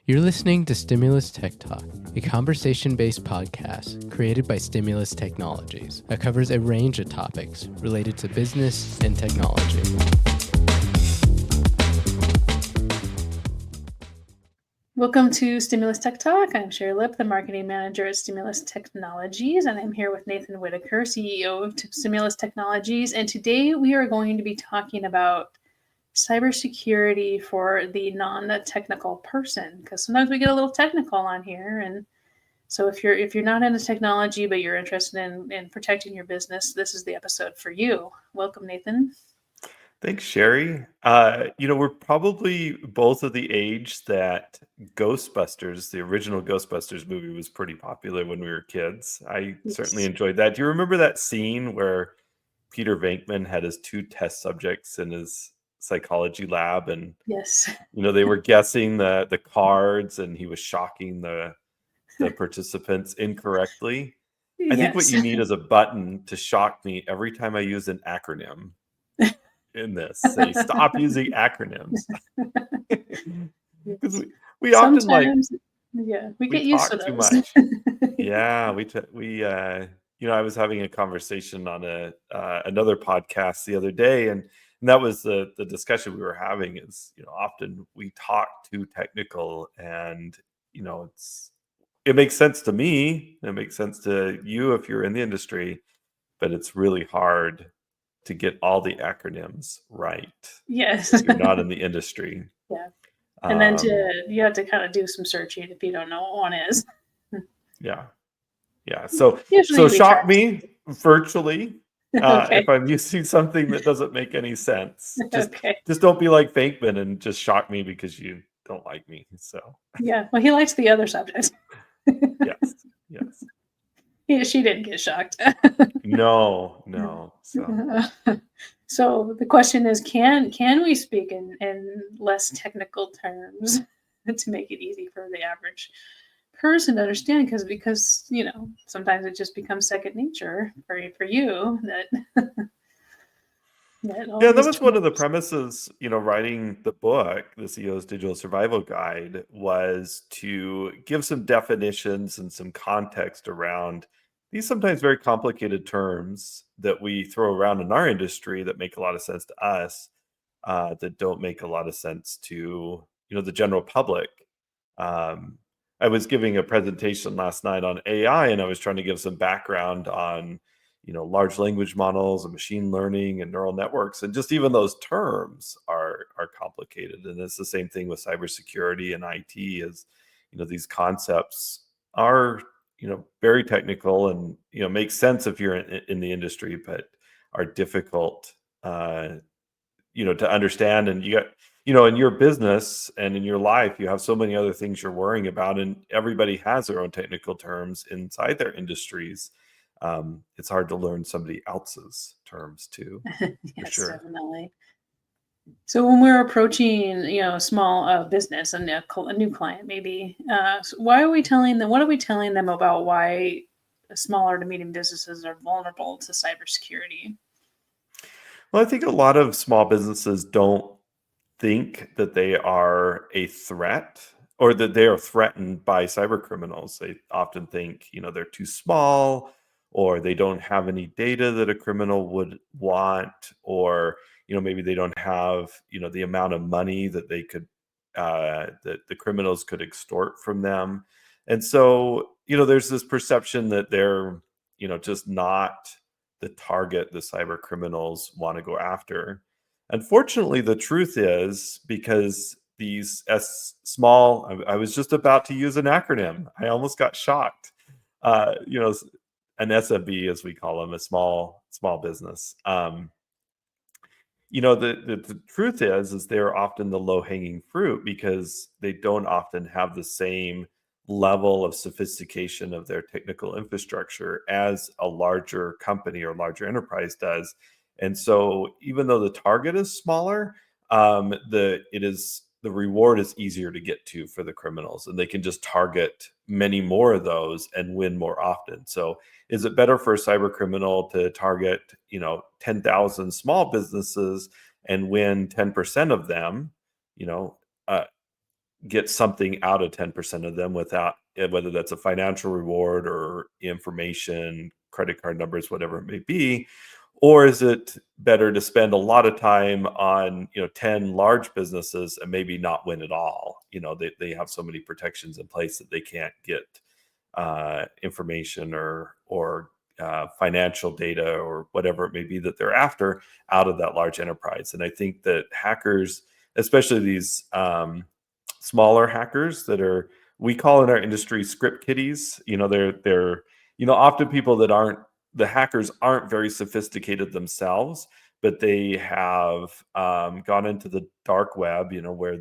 You're listening to Stimulus Tech Talk, a conversation-based podcast created by Stimulus Technologies that covers a range of topics related to business and technology. Welcome to Stimulus Tech Talk. I'm Sherry Lip, the marketing manager at Stimulus Technologies, and I'm here with Nathan Whitaker, CEO of Stimulus Technologies. And today we are going to be talking about cybersecurity for the non-technical person, because sometimes we get a little technical on here. And so if you're not into technology but you're interested in protecting your business, this is the episode for you. Welcome, Nathan. Thanks, Sherry. We're probably both of the age that Ghostbusters, the original Ghostbusters movie, was pretty popular when we were kids. I certainly Yes. enjoyed that. Do you remember that scene where Peter Venkman had his two test subjects in his psychology lab, and Yes. they were guessing the cards, and he was shocking the participants incorrectly? I think what Yes. you need is a button to shock me every time I use an acronym in this. Say, stop using acronyms. Because we often Sometimes, we we get used to talk too those. much. Yeah, I was having a conversation on another podcast the other day, and that was the discussion we were having. Is often we talk too technical, and it makes sense to me, it makes sense to you if you're in the industry, but it's really hard to get all the acronyms right Yes. if you're not in the industry. Yeah. And then Um, you have to kind of do some searching if you don't know what one is. yeah, yeah. So Usually we try. shock me virtually Okay. if I'm using something that doesn't make any sense. Okay. Just don't be like Bankman and just shock me because you don't like me. So Yeah. Well, he likes the other subject. yes, yes. She didn't get shocked. No. So the question is, can we speak in less technical terms to make it easy for the average person to understand? Because sometimes it just becomes second nature for you that all Yeah, that these was one of the terms. premises, writing the book, the CEO's Digital Survival Guide, was to give some definitions and some context around these sometimes very complicated terms that we throw around in our industry that make a lot of sense to us, that don't make a lot of sense to, the general public. Um, I was giving a presentation last night on AI, and I was trying to give some background on large language models and machine learning and neural networks, and just even those terms are complicated. And it's the same thing with cybersecurity and IT. Is these concepts are very technical, and make sense if you're in the industry, but are difficult to understand. And you got in your business and in your life, you have so many other things you're worrying about, and everybody has their own technical terms inside their industries. It's hard to learn somebody else's terms too, for Yes, sure. definitely. So when we're approaching, a small business, a new client, maybe, so why are we telling them? What are we telling them about why smaller to medium businesses are vulnerable to cybersecurity? Well, I think a lot of small businesses don't think that they are a threat, or that they are threatened by cyber criminals. They often think, they're too small, or they don't have any data that a criminal would want, or, maybe they don't have, the amount of money that they could, that the criminals could extort from them. And so, there's this perception that they're, just not the target the cyber criminals want to go after. Unfortunately, the truth is, because these small, I was just about to use an acronym. I almost got shocked. An SMB, as we call them, a small business. The truth is they're often the low hanging fruit, because they don't often have the same level of sophistication of their technical infrastructure as a larger company or larger enterprise does. And so, even though the target is smaller, the reward is easier to get to for the criminals, and they can just target many more of those and win more often. So is it better for a cyber criminal to target 10,000 small businesses and win 10% of them? you know uh, get something out of 10% of them without whether that's a financial reward or information, credit card numbers, whatever it may be? Or is it better to spend a lot of time on 10 large businesses and maybe not win at all? They have so many protections in place that they can't get information or financial data or whatever it may be that they're after out of that large enterprise. And I think that hackers, especially these smaller hackers that are, we call in our industry script kiddies. They're often people that aren't, the hackers aren't very sophisticated themselves, but they have gone into the dark web, where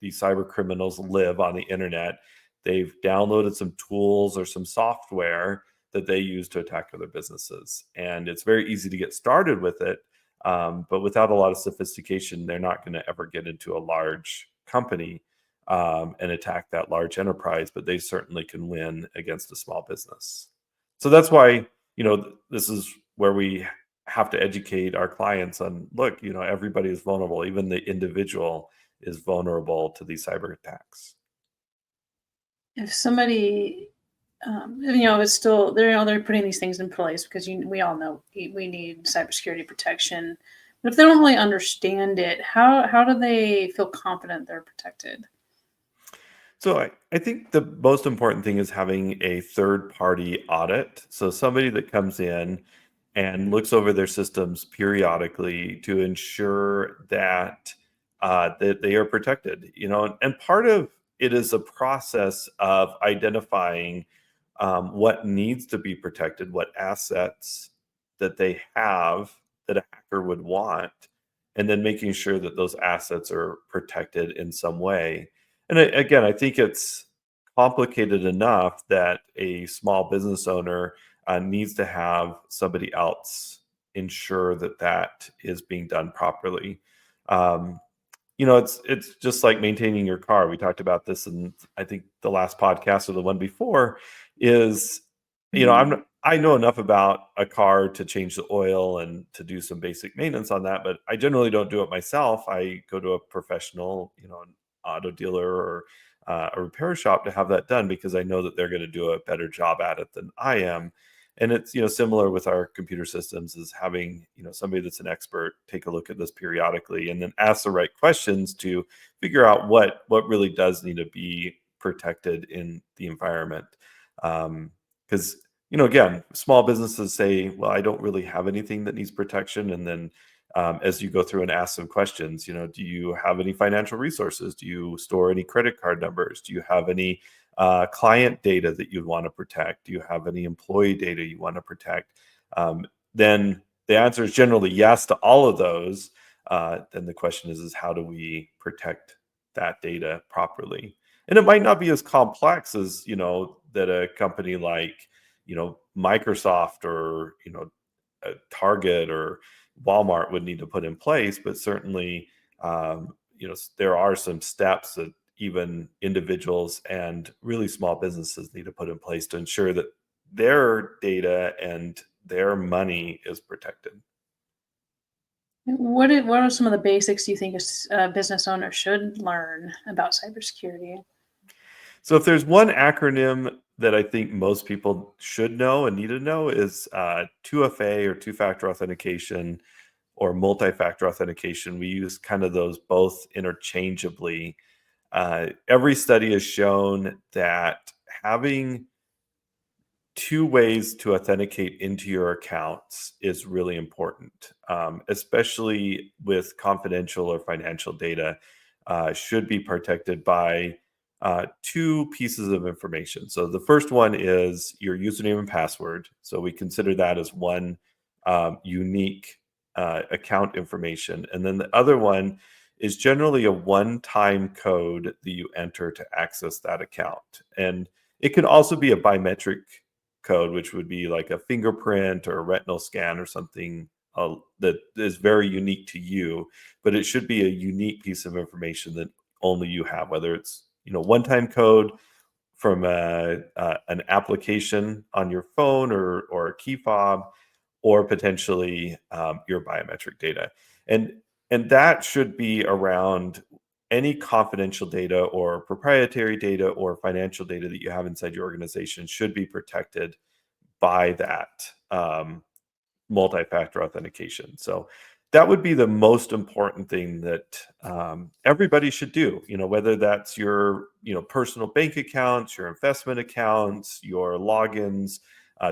these cyber criminals live on the internet. They've downloaded some tools or some software that they use to attack other businesses. And it's very easy to get started with it. But without a lot of sophistication, they're not going to ever get into a large company and attack that large enterprise, but they certainly can win against a small business. So that's why, this is where we have to educate our clients on, look, everybody is vulnerable. Even the individual is vulnerable to these cyber attacks. If somebody, is still they're putting these things in place because we all know we need cybersecurity protection. But if they don't really understand it, how do they feel confident they're protected? So I think the most important thing is having a third party audit. So somebody that comes in and looks over their systems periodically to ensure that they are protected. And part of it is a process of identifying what needs to be protected, what assets that they have that a hacker would want, and then making sure that those assets are protected in some way. And again, I think it's complicated enough that a small business owner needs to have somebody else ensure that that is being done properly. Um, it's just like maintaining your car. We talked about this in, I think, the last podcast or the one before. Is I know enough about a car to change the oil and to do some basic maintenance on that, but I generally don't do it myself. I go to a professional, an auto dealer or a repair shop to have that done because I know that they're going to do a better job at it than I am. And it's similar with our computer systems, is having somebody that's an expert take a look at this periodically and then ask the right questions to figure out what really does need to be protected in the environment. Because again, small businesses say, well, I don't really have anything that needs protection. And then as you go through and ask some questions, do you have any financial resources? Do you store any credit card numbers? Do you have any client data that you'd want to protect? Do you have any employee data you want to protect? Then the answer is generally yes to all of those. Then the question is how do we protect that data properly? And it might not be as complex as that a company like Microsoft or Target or Walmart would need to put in place, but certainly there are some steps that even individuals and really small businesses need to put in place to ensure that their data and their money is protected. What are some of the basics you think a business owner should learn about cybersecurity? So if there's one acronym that I think most people should know and need to know is 2FA or two-factor authentication or multi-factor authentication. We use kind of those both interchangeably. Every study has shown that having two ways to authenticate into your accounts is really important, especially with confidential or financial data. Should be protected by two pieces of information. So the first one is your username and password. So we consider that as one unique account information. And then the other one is generally a one-time code that you enter to access that account. And it can also be a biometric code, which would be like a fingerprint or a retinal scan or something that is very unique to you, but it should be a unique piece of information that only you have, whether it's one-time code from an application on your phone or a key fob, or potentially your biometric data, and that should be around any confidential data or proprietary data or financial data that you have inside your organization should be protected by that multi-factor authentication. So that would be the most important thing that everybody should do. Whether that's your personal bank accounts, your investment accounts, your logins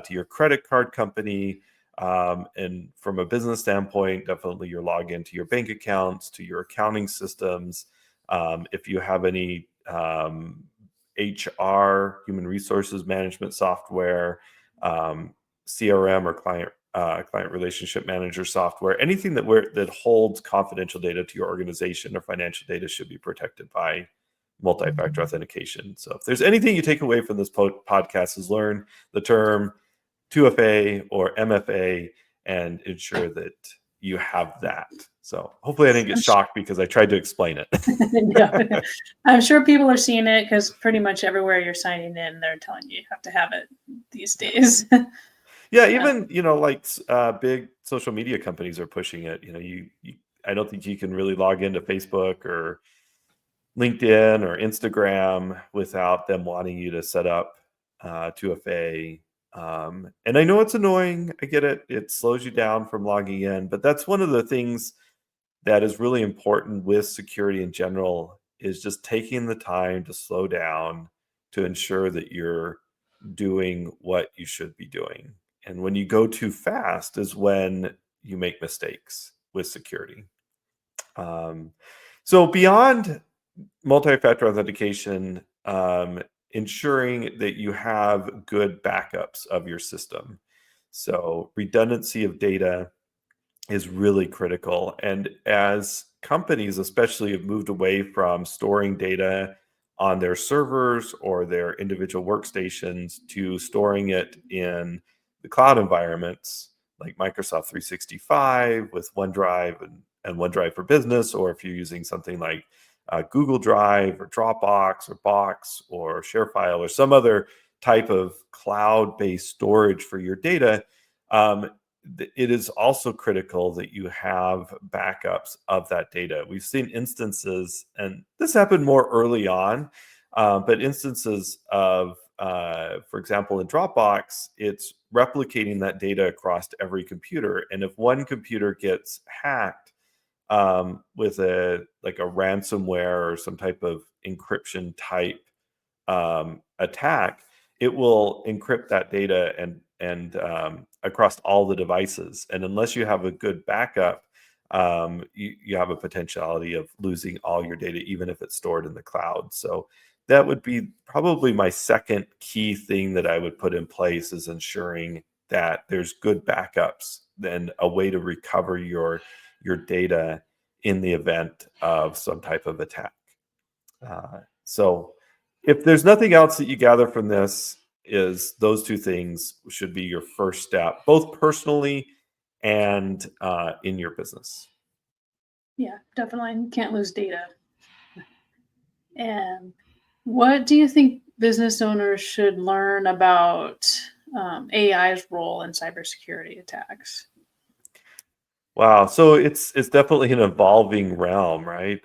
to your credit card company, and from a business standpoint, definitely your login to your bank accounts, to your accounting systems. If you have any HR, human resources management software, CRM or client relationship manager software, anything that holds confidential data to your organization or financial data should be protected by multi-factor authentication. So if there's anything you take away from this podcast is learn the term 2FA or MFA and ensure that you have that. So hopefully I didn't get shocked because I tried to explain it. No. I'm sure people are seeing it because pretty much everywhere you're signing in, they're telling you have to have it these days. Yeah, even like big social media companies are pushing it. I don't think you can really log into Facebook or LinkedIn or Instagram without them wanting you to set up 2FA. And I know it's annoying. I get it. It slows you down from logging in, but that's one of the things that is really important with security in general is just taking the time to slow down to ensure that you're doing what you should be doing. And when you go too fast is when you make mistakes with security. So beyond multi-factor authentication, ensuring that you have good backups of your system. So redundancy of data is really critical. And as companies, especially, have moved away from storing data on their servers or their individual workstations to storing it in the cloud environments like Microsoft 365 with OneDrive and OneDrive for Business, or if you're using something like Google Drive or Dropbox or Box or ShareFile or some other type of cloud-based storage for your data, it is also critical that you have backups of that data. We've seen instances, and this happened more early on, but instances of, for example, in Dropbox, it's replicating that data across every computer. And if one computer gets hacked with a ransomware or some type of encryption type attack, it will encrypt that data and across all the devices. And unless you have a good backup, you have a potentiality of losing all your data, even if it's stored in the cloud. So that would be probably my second key thing that I would put in place, is ensuring that there's good backups, then a way to recover your data in the event of some type of attack. So if there's nothing else that you gather from this, is those two things should be your first step, both personally and in your business. Yeah, definitely can't lose data. And what do you think business owners should learn about AI's role in cybersecurity attacks? Wow. So it's definitely an evolving realm, right?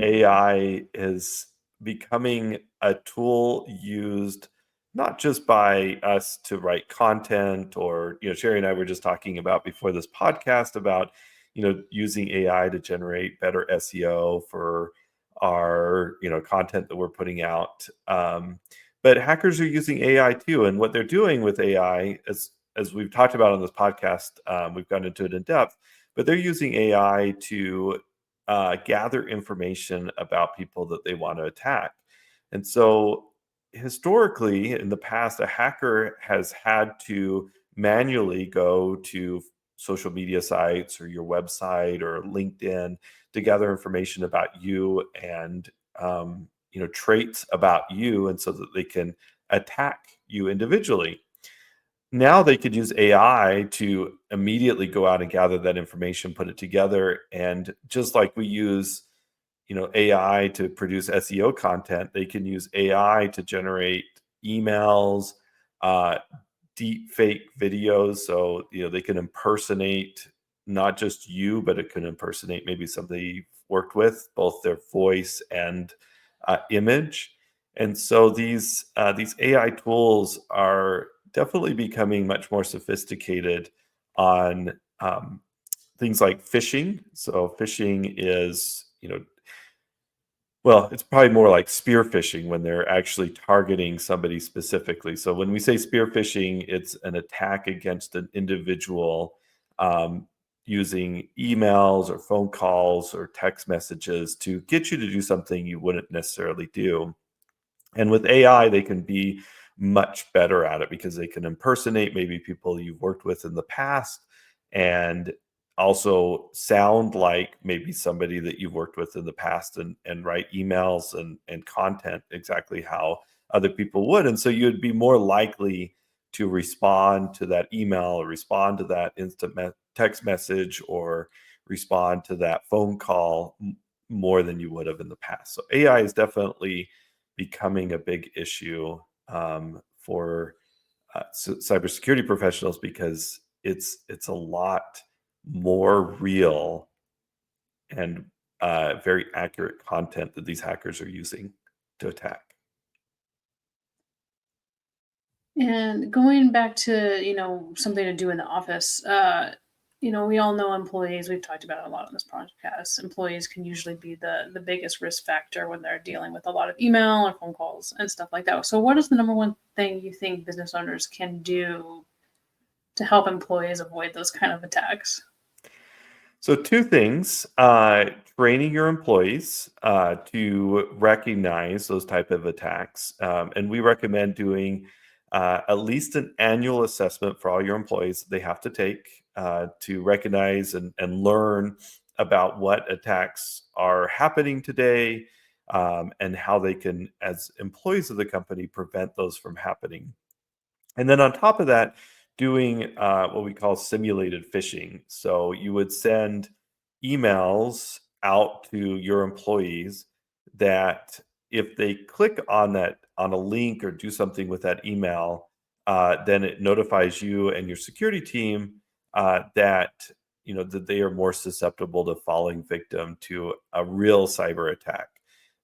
AI is becoming a tool used not just by us to write content, or, Sherry and I were just talking about before this podcast about, using AI to generate better SEO for our, content that we're putting out. But hackers are using AI too. And what they're doing with AI, as we've talked about on this podcast, we've gone into it in depth, but they're using AI to gather information about people that they want to attack. And so historically, in the past, a hacker has had to manually go to social media sites or your website or LinkedIn to gather information about you and traits about you, and so that they can attack you individually. Now they could use AI to immediately go out and gather that information, put it together, and just like we use, AI to produce SEO content, they can use AI to generate emails, uh, deep fake videos. So, they can impersonate not just you, but it can impersonate maybe somebody worked with, both their voice and image. And so these AI tools are definitely becoming much more sophisticated on things like phishing. So phishing is, well, it's probably more like spear phishing when they're actually targeting somebody specifically. So when we say spear phishing, it's an attack against an individual um, using emails or phone calls or text messages to get you to do something you wouldn't necessarily do. And with AI, they can be much better at it because they can impersonate maybe people you've worked with in the past and also sound like maybe somebody that you've worked with in the past and write emails and content exactly how other people would. And so you'd be more likely to respond to that email or respond to that text message or respond to that phone call more than you would have in the past. So AI is definitely becoming a big issue for cybersecurity professionals because it's a lot more real and very accurate content that these hackers are using to attack. And going back to, something to do in the office, we all know employees, we've talked about it a lot on this podcast. Employees can usually be the biggest risk factor when they're dealing with a lot of email or phone calls and stuff like that. So what is the number one thing you think business owners can do to help employees avoid those kind of attacks? So two things: training your employees to recognize those type of attacks, and we recommend doing at least an annual assessment for all your employees. They have to take to recognize and learn about what attacks are happening today, and how they can, as employees of the company, prevent those from happening. And then on top of that, doing what we call simulated phishing. So you would send emails out to your employees that if they click on a link or do something with that email, then it notifies you and your security team that that they are more susceptible to falling victim to a real cyber attack.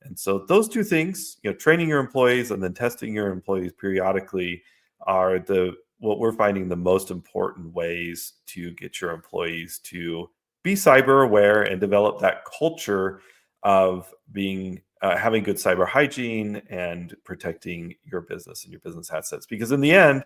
And so those two things, training your employees and then testing your employees periodically are the what we're finding the most important ways to get your employees to be cyber aware and develop that culture of being having good cyber hygiene and protecting your business and your business assets. Because in the end,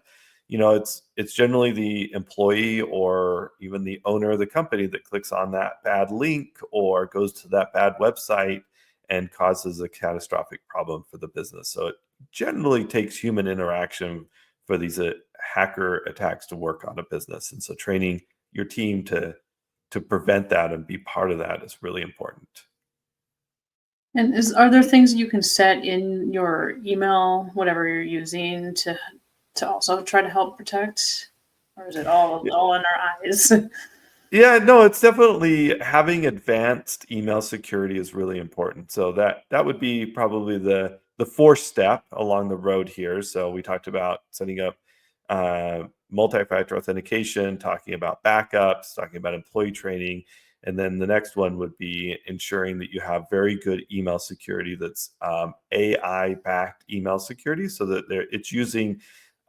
it's generally the employee or even the owner of the company that clicks on that bad link or goes to that bad website and causes a catastrophic problem for the business. So it generally takes human interaction for these hacker attacks to work on a business. And so training your team to prevent that and be part of that is really important. And are there things you can set in your email, whatever you're using, to also try to help protect, or is it all in our eyes? Yeah, no, it's definitely having advanced email security is really important. So that would be probably the fourth step along the road here. So we talked about setting up multi-factor authentication, talking about backups, talking about employee training, and then the next one would be ensuring that you have very good email security that's AI-backed email security, so that it's using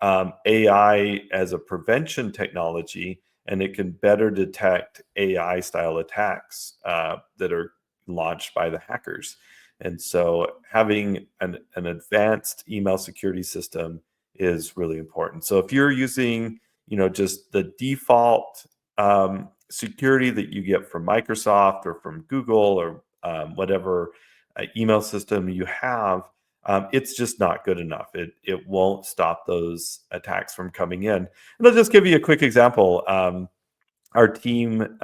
AI as a prevention technology and it can better detect AI style attacks that are launched by the hackers. And so having an advanced email security system is really important. So if you're using, just the default security that you get from Microsoft or from Google or whatever email system you have, it's just not good enough. It won't stop those attacks from coming in. And I'll just give you a quick example. Our team,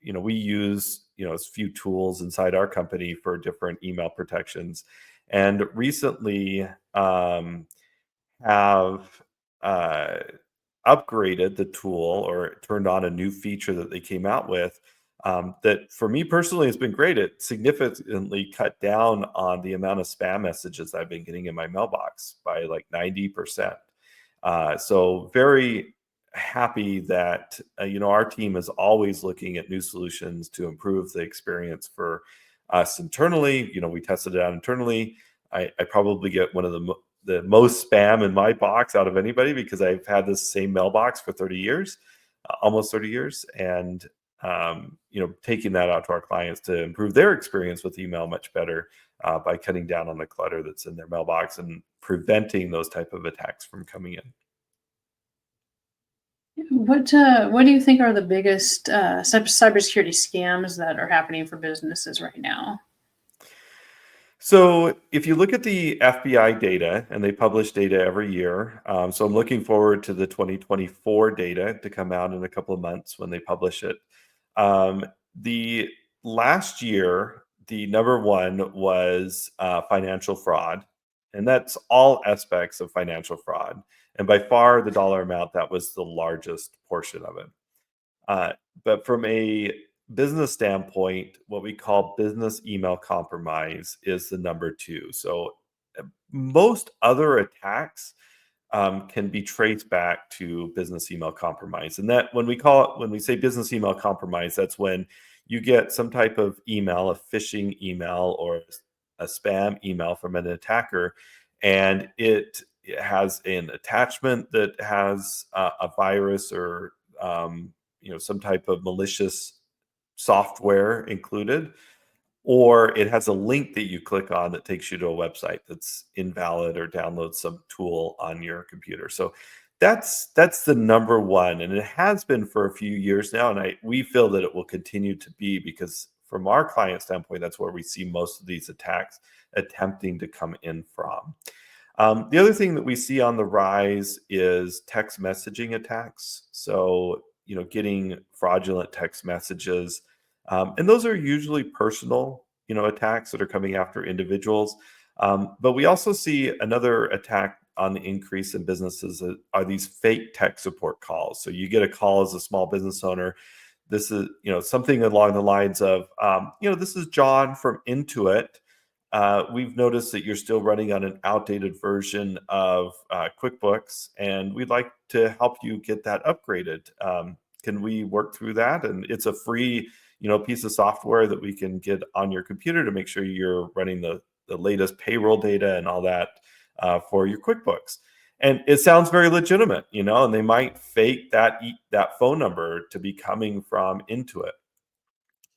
we use a few tools inside our company for different email protections, and recently have uh, upgraded the tool or turned on a new feature that they came out with. That for me personally has been great. It significantly cut down on the amount of spam messages I've been getting in my mailbox by like 90%. So very happy that our team is always looking at new solutions to improve the experience for us internally. We tested it out internally. I probably get one of the most spam in my box out of anybody because I've had this same mailbox for 30 years, almost 30 years, and taking that out to our clients to improve their experience with email much better by cutting down on the clutter that's in their mailbox and preventing those type of attacks from coming in. What do you think are the biggest cybersecurity scams that are happening for businesses right now? So if you look at the FBI data, and they publish data every year, so I'm looking forward to the 2024 data to come out in a couple of months when they publish it. The last year, the number one was financial fraud, and that's all aspects of financial fraud. And by far, the dollar amount that was the largest portion of it. Uh, but from a business standpoint, what we call business email compromise is the number two. So most other attacks can be traced back to business email compromise. And that when we say business email compromise, that's when you get some type of email, a phishing email or a spam email from an attacker, and it has an attachment that has a virus or some type of malicious software included, or it has a link that you click on that takes you to a website that's invalid or downloads some tool on your computer. So that's the number one, and it has been for a few years now, and we feel that it will continue to be because from our client standpoint, that's where we see most of these attacks attempting to come in from. The other thing that we see on the rise is text messaging attacks. So, getting fraudulent text messages. And those are usually personal, attacks that are coming after individuals. But we also see another attack on the increase in businesses are these fake tech support calls. So you get a call as a small business owner. This is, something along the lines of, this is John from Intuit. We've noticed that you're still running on an outdated version of QuickBooks, and we'd like to help you get that upgraded. Can we work through that? And it's a free, piece of software that we can get on your computer to make sure you're running the latest payroll data and all that for your QuickBooks. And it sounds very legitimate, and they might fake that phone number to be coming from Intuit.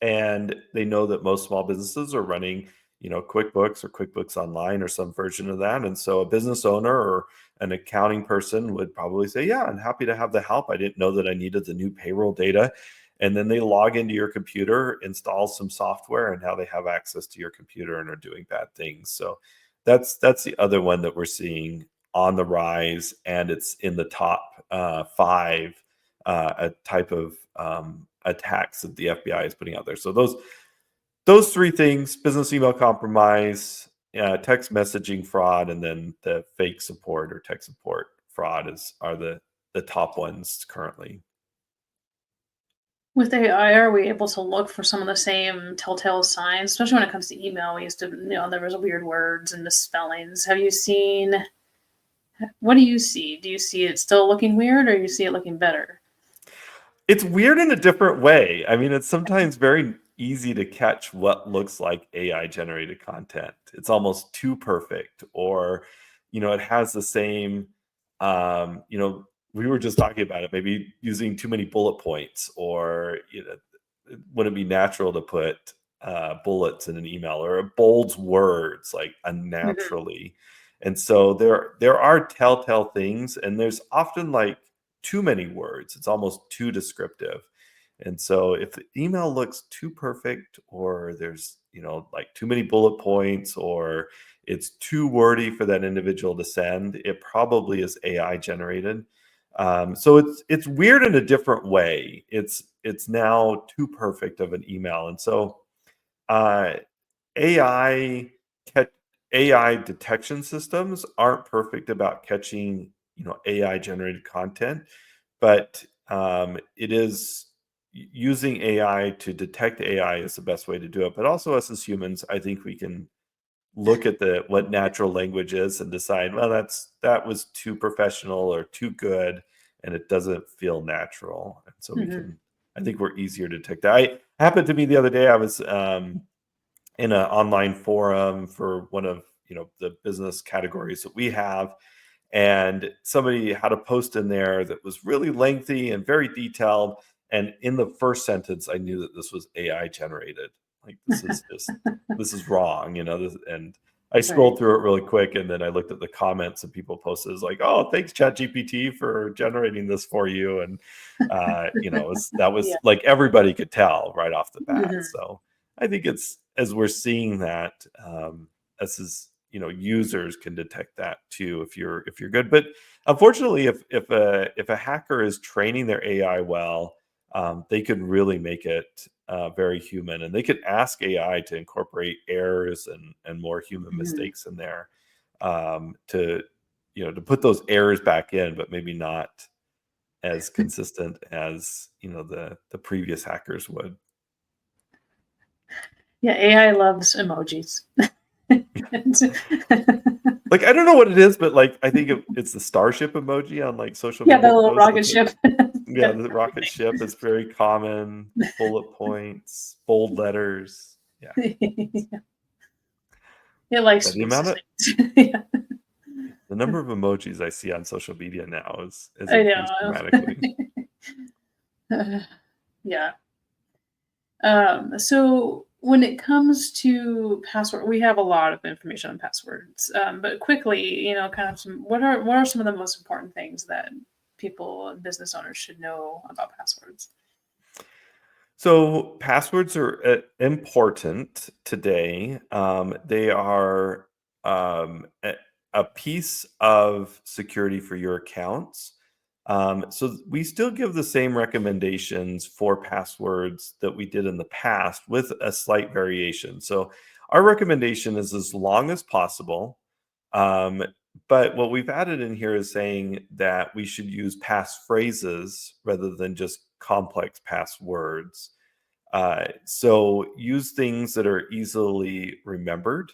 And they know that most small businesses are running QuickBooks or QuickBooks Online or some version of that. And so a business owner or an accounting person would probably say, yeah, I'm happy to have the help. I didn't know that I needed the new payroll data. And then they log into your computer, install some software, and now they have access to your computer and are doing bad things. So that's the other one that we're seeing on the rise, and it's in the top five a type of attacks that the FBI is putting out there. So those three things: business email compromise, text messaging fraud, and then the fake support or tech support fraud are the top ones currently. With AI, are we able to look for some of the same telltale signs, especially when it comes to email? We used to, there was weird words and misspellings. What do you see? Do you see it still looking weird or you see it looking better? It's weird in a different way. I mean, it's sometimes very easy to catch what looks like AI generated content. It's almost too perfect, or, it has the same, we were just talking about it, maybe using too many bullet points, or, it wouldn't be natural to put bullets in an email, or it bolds words like Mhm. unnaturally. And so there are telltale things, and there's often like too many words. It's almost too descriptive. And so if the email looks too perfect, or there's, like too many bullet points, or it's too wordy for that individual to send, it probably is AI generated. So it's weird in a different way. It's now too perfect of an email. And so uh, AI cat AI detection systems aren't perfect about catching, AI generated content, but it is using AI to detect AI is the best way to do it. But also, us as humans, I think we can look at the what natural language is and decide, well, that was too professional or too good. and it doesn't feel natural. And so Mhm. I think we're easier to detect that. I happened to me the other day. I was in an online forum for one of the business categories that we have, and somebody had a post in there that was really lengthy and very detailed. And in the first sentence, I knew that this was AI generated. Like, this is wrong, and I Right. scrolled through it really quick, and then I looked at the comments, and people posted, it's like, "Oh, thanks, ChatGPT, for generating this for you." And that Yeah. was like everybody could tell right off the bat. Mhm. So I think it's as we're seeing that, us as users can detect that too if you're good. But unfortunately, if a hacker is training their AI well, they could really make it very human, and they could ask AI to incorporate errors and more human Mhm. mistakes in there, to to put those errors back in, but maybe not as consistent as the previous hackers would. Yeah, AI loves emojis. And- Like, I don't know what it is, but like I think it's the starship emoji on like social yeah, the media little posts. rocket ship. Yeah, the rocket ship is very common. Bullet points, bold letters. Yeah, It likes yeah. to be succinct. Yeah, The number of emojis I see on social media now is I increased know. dramatically. Yeah. So when it comes to password, we have a lot of information on passwords. But quickly, kind of what are some of the most important things that people, business owners, should know about passwords? So passwords are important today. They are a piece of security for your accounts. So we still give the same recommendations for passwords that we did in the past with a slight variation. So our recommendation is as long as possible. Um, but what we've added in here is saying that we should use passphrases rather than just complex passwords. So use things that are easily remembered,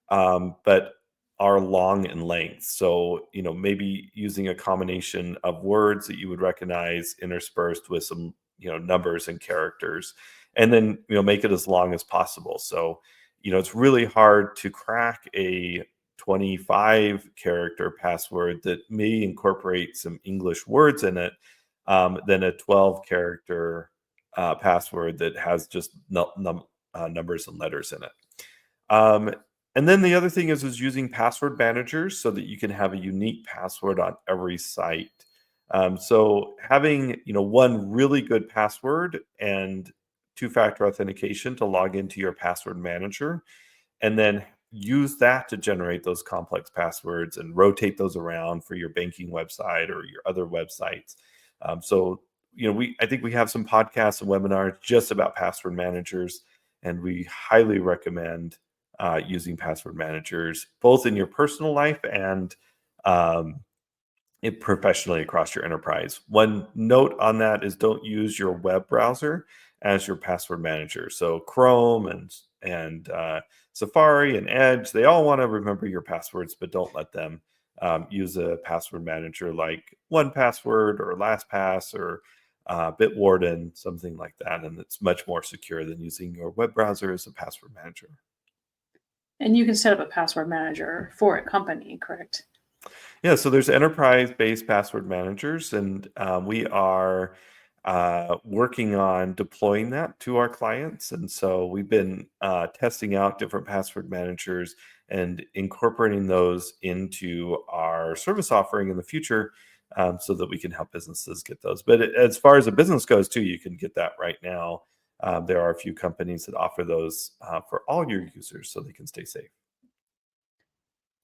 but are long in length. So, maybe using a combination of words that you would recognize interspersed with some, numbers and characters, and then, make it as long as possible. So, it's really hard to crack a 25 character password that may incorporate some English words in it, than a 12 character password that has just numbers and letters in it. Um, and then the other thing is using password managers so that you can have a unique password on every site. So having one really good password and two-factor authentication to log into your password manager, and then use that to generate those complex passwords and rotate those around for your banking website or your other websites. So, I think we have some podcasts and webinars just about password managers, and we highly recommend using password managers both in your personal life and um, it professionally across your enterprise. One note on that is don't use your web browser as your password manager. So Chrome and Safari and Edge, they all want to remember your passwords, but don't let them use a password manager like 1Password or LastPass or Bitwarden, something like that. And it's much more secure than using your web browser as a password manager. And you can set up a password manager for a company, correct? Yeah, so there's enterprise-based password managers, and we are working on deploying that to our clients. And so we've been testing out different password managers and incorporating those into our service offering in the future, so that we can help businesses get those. But as far as a business goes, too, you can get that right now. There are a few companies that offer those for all your users so they can stay safe.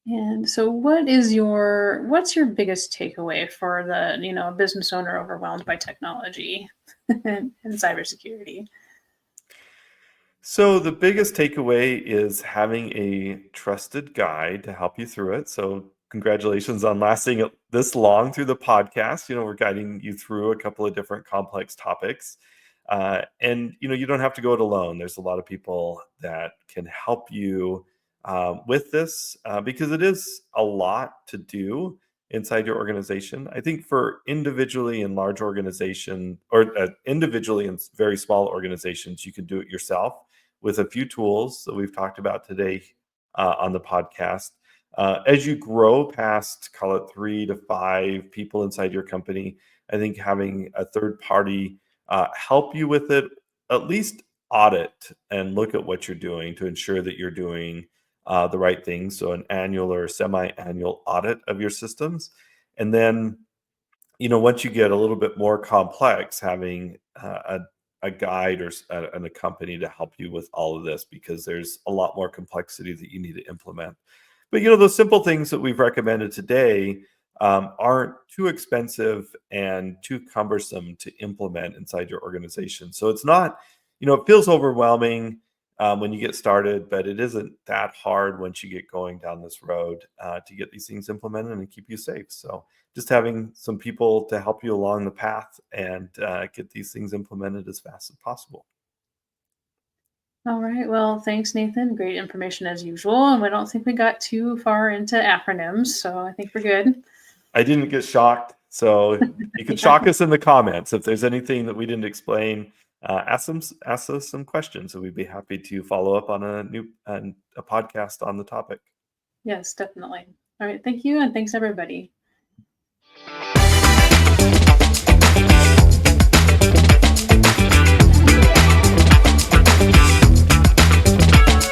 And so what's your biggest takeaway for the, business owner overwhelmed by technology and cybersecurity? So the biggest takeaway is having a trusted guide to help you through it. So congratulations on lasting this long through the podcast. We're guiding you through a couple of different complex topics. And you don't have to go it alone. There's a lot of people that can help you with this, because it is a lot to do. inside your organization. I think for individually in large organization or individually in very small organizations, you can do it yourself with a few tools that we've talked about today on the podcast. As you grow past, call it 3 to 5 people inside your company, I think having a third party help you with it, at least audit and look at what you're doing to ensure that you're doing the right things. So, an annual or semi annual audit of your systems. And then, once you get a little bit more complex, having a guide or and a company to help you with all of this because there's a lot more complexity that you need to implement. But those simple things that we've recommended today aren't too expensive and too cumbersome to implement inside your organization. So it's not, it feels overwhelming when you get started, but it isn't that hard once you get going down this road to get these things implemented and keep you safe. So just having some people to help you along the path and get these things implemented as fast as possible. All right. Well, thanks, Nathan. Great information as usual. And I don't think we got too far into acronyms, so I think we're good. I didn't get shocked. So you can Yeah. shock us in the comments. If there's anything that we didn't explain, ask us some questions, and we'd be happy to follow up on a podcast on the topic. Yes, definitely. All right. Thank you. And thanks, everybody.